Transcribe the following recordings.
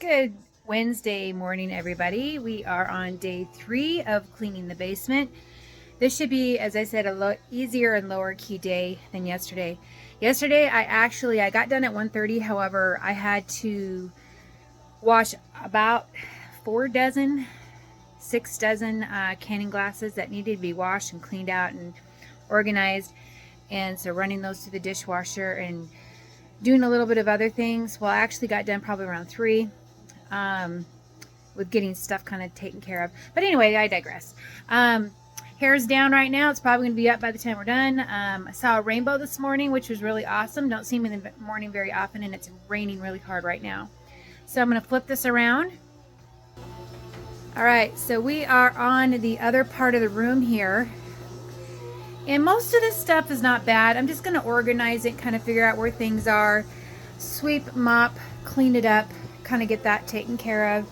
Good Wednesday morning, everybody. We are on day 3 of cleaning the basement. This should be, as I said, a easier and lower key day than yesterday. Yesterday, I got done at 1:30. However, I had to wash about 6 dozen canning glasses that needed to be washed and cleaned out and organized. And so running those through the dishwasher and doing a little bit of other things. Well, I actually got done probably around 3. With getting stuff kind of taken care of. But anyway, I digress. Hair's down right now. It's probably going to be up by the time we're done. I saw a rainbow this morning, which was really awesome. Don't see them in the morning very often, and it's raining really hard right now. So I'm going to flip this around. All right, so we are on the other part of the room here. And most of this stuff is not bad. I'm just going to organize it, kind of figure out where things are. Sweep, mop, clean it up. Kind of get that taken care of,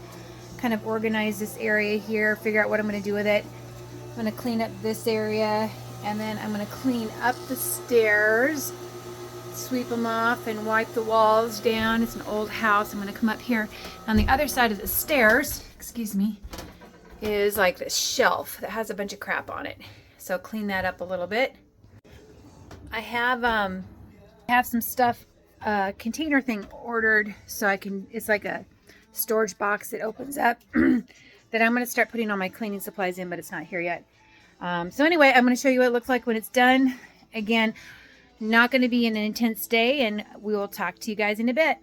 kind of organize this area here, figure out what I'm going to do with it. I'm going to clean up this area, and then I'm going to clean up the stairs, sweep them off and wipe the walls down. It's an old house. I'm going to come up here. On the other side of the stairs, excuse me, is like this shelf that has a bunch of crap on it. So clean that up a little bit. I have some stuff, container thing ordered, so it's like a storage box that opens up that I'm going to start putting all my cleaning supplies in, but it's not here yet. So anyway, I'm going to show you what it looks like when it's done. Again, not going to be an intense day, and we will talk to you guys in a bit.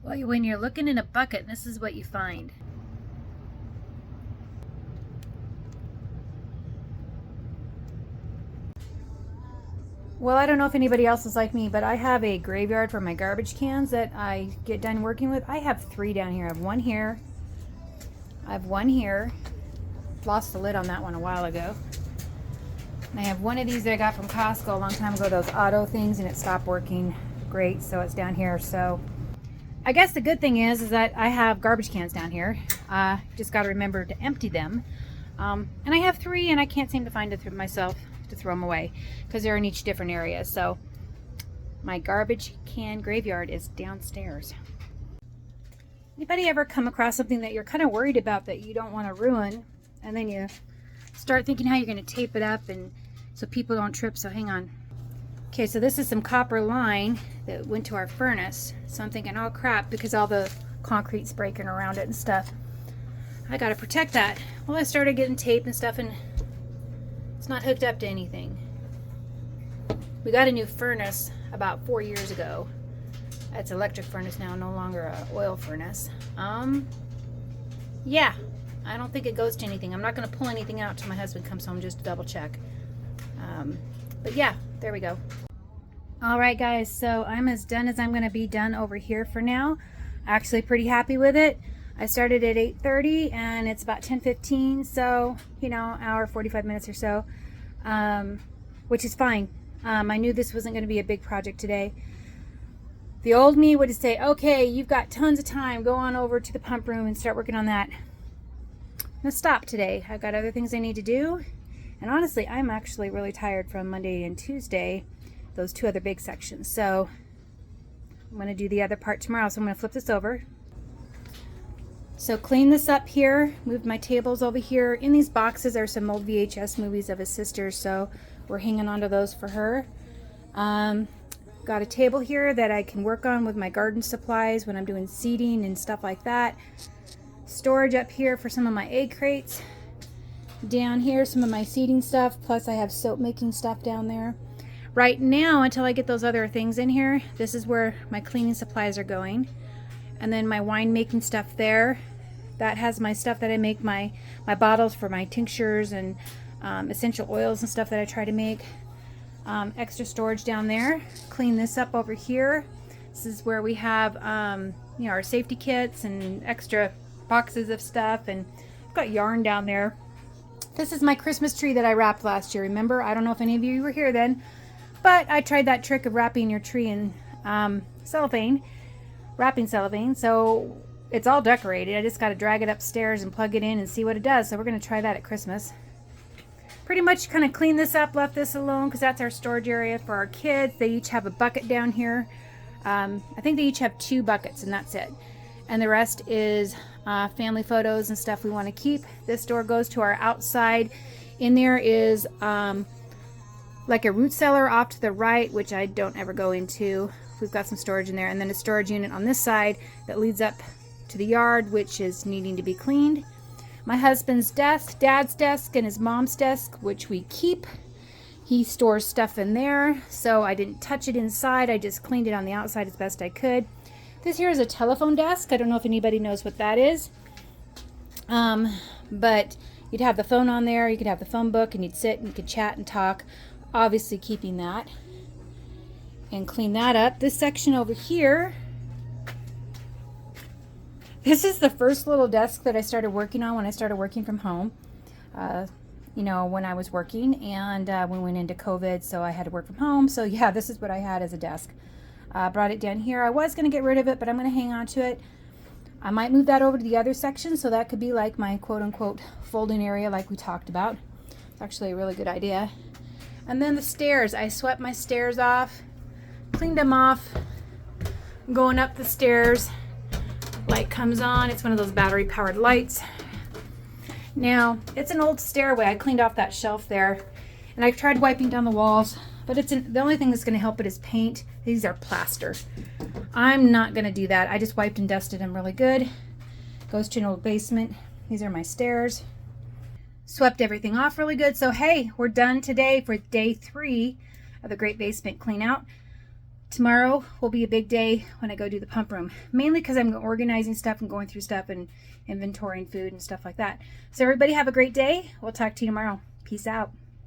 Well, when you're looking in a bucket, this is what you find. Well, I don't know if anybody else is like me, but I have a graveyard for my garbage cans that I get done working with. I have 3 down here. I have one here. I have one here. Lost the lid on that one a while ago. And I have one of these that I got from Costco a long time ago, those auto things, and it stopped working great, so it's down here. So I guess the good thing is that I have garbage cans down here. Just got to remember to empty them. And I have 3, and I can't seem to find it myself to throw them away because they're in each different area. So my garbage can graveyard is downstairs. Anybody ever come across something that you're kind of worried about that you don't want to ruin, and then you start thinking how you're going to tape it up and so people don't trip? So hang on. Okay, so this is some copper line that went to our furnace. So I'm thinking, oh crap, because all the concrete's breaking around it and stuff, I got to protect that. Well, I started getting tape and stuff, and it's not hooked up to anything. We got a new furnace about 4 years ago. It's an electric furnace now, no longer an oil furnace. Yeah, I don't think it goes to anything. I'm not going to pull anything out till my husband comes home just to double check. But yeah, there we go. All right, guys, so I'm as done as I'm going to be done over here for now. Actually pretty happy with it. I started at 8:30 and it's about 10:15, so, hour, 45 minutes or so, which is fine. I knew this wasn't going to be a big project today. The old me would say, okay, you've got tons of time, go on over to the pump room and start working on that. I'm going to stop today. I've got other things I need to do, and honestly, I'm actually really tired from Monday and Tuesday, those 2 other big sections, so I'm going to do the other part tomorrow. So I'm going to flip this over. So clean this up here, move my tables over here. In these boxes are some old VHS movies of his sister, so we're hanging on to those for her. Got a table here that I can work on with my garden supplies when I'm doing seeding and stuff like that. Storage up here for some of my egg crates. Down here, some of my seeding stuff, plus I have soap making stuff down there. Right now, until I get those other things in here, this is where my cleaning supplies are going. And then my wine making stuff there. That has my stuff that I make, my bottles for my tinctures and essential oils and stuff that I try to make. Extra storage down there. Clean this up over here. This is where we have our safety kits and extra boxes of stuff, and I've got yarn down there. This is my Christmas tree that I wrapped last year. Remember? I don't know if any of you were here then, but I tried that trick of wrapping your tree in wrapping cellophane, so it's all decorated. I just got to drag it upstairs and plug it in and see what it does. So we're going to try that at Christmas. Pretty much kind of cleaned this up, left this alone because that's our storage area for our kids. They each have a bucket down here. I think they each have 2 buckets, and that's it. And the rest is family photos and stuff we want to keep. This door goes to our outside. In there is like a root cellar off to the right, which I don't ever go into. We've got some storage in there, and then a storage unit on this side that leads up to the yard, which is needing to be cleaned. My husband's desk, Dad's desk, and his mom's desk, which we keep. He stores stuff in there, so I didn't touch it inside. I just cleaned it on the outside as best I could. This here is a telephone desk. I don't know if anybody knows what that is. But you'd have the phone on there, you could have the phone book, and you'd sit and you could chat and talk. Obviously keeping that. And clean that up. This section over here, this is the first little desk that I started working on when I started working from home. You know, when I was working, and we went into COVID, so I had to work from home. So yeah, this is what I had as a desk. Brought it down here. I was going to get rid of it, but I'm going to hang on to it. I might move that over to the other section, so that could be like my quote-unquote folding area like we talked about. It's actually a really good idea. And then the stairs. I swept my stairs off, cleaned them off. I'm going up the stairs. Light comes on. It's one of those battery-powered lights. Now, it's an old stairway. I cleaned off that shelf there, and I've tried wiping down the walls, but the only thing that's going to help it is paint. These are plaster. I'm not going to do that. I just wiped and dusted them really good. Goes to an old basement. These are my stairs. Swept everything off really good. So hey, we're done today for day 3 of the Great Basement Clean Out. Tomorrow will be a big day when I go do the pump room, mainly because I'm organizing stuff and going through stuff and inventorying food and stuff like that. So everybody have a great day. We'll talk to you tomorrow. Peace out.